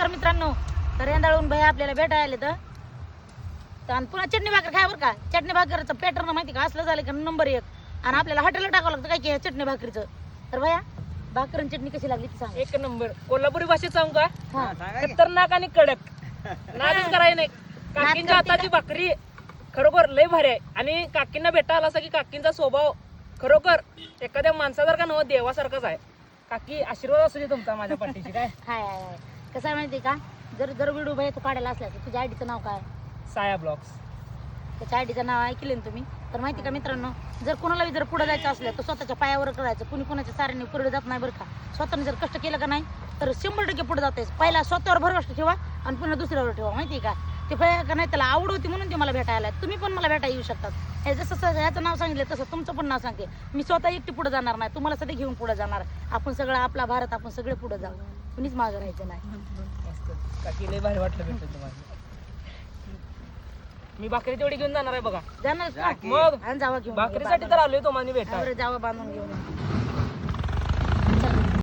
नमस्कार मित्रांनो. तर रेंदाळून भैया आपल्याला भेटायला आले तर आणि पुन्हा चटणी भाकर खाय बरं का. चटणी भाकरचं पॅटर्न माहिती का असलं झालं का नंबर 1. आणि आपल्याला हॉटेलला टाकावं लागतं काय की चटणी भाकरीचं. तर भैया भाकर आणि चटणी कशी लागली ती सांग. एक नंबर. कोल्हापुरी भाषेत सांगू का, हा खतरनाक आणि कडक. नादच करायला नाही. काकींच्या हाताची भाकरी खरोखर लय भारी आहे. आणि काकींना भेटा आला असा की काकींचा स्वभाव खरोखर एखाद्या माणसासारखा नव्ह देवासारखाच आहे. काकी आशीर्वाद असू दे तुमचा माझ्या पाठीशी. काय हाय हाय हाय कसं आहे माहिती का, जर व्हिडिओ भैया तू काढायला असला तर तुझ्या आयडीचं नाव काय. साया ब्लॉग्स. त्याच्या आयडीचं नाव ऐकले ना तुम्ही. तर माहिती का मित्रांनो, जर कोणाला जर पुढे जायचं असलं तर स्वतःच्या पायावर करायचं. कुणी कोणाच्या साऱ्याने पुढे जात नाही बरं का. स्वतःने जर कष्ट केलं का नाही तर 100% पुढे जातेस. पहिला स्वतःवर भरवस्त ठेवा आणि पुन्हा दुसऱ्यावर ठेवा. माहिती का ते का नाही त्याला आवड होती म्हणून ते मला भेटायला. तुम्ही पण मला भेटायला येऊ शकतात. हे जसं ह्याचं नाव सांगितलं तसं तुमचं पण नाव सांगते. मी स्वतः एकटी पुढे जाणार नाही, तुम्हाला सध्या घेऊन पुढे जाणार. आपण सगळं आपला भारत आपण सगळे पुढे जाऊ, कुणीच मागं राहायचं नाही. काकी लय भारी वाटलं भेटलं तुम्हाला. मी भाकरी तेवढी घेऊन जाणार आहे बघा. जाणार मग आणि जावा घेऊन भाकरीसाठी तर आलोय तुम्हाला भेटा. जावा बांधून घेऊन.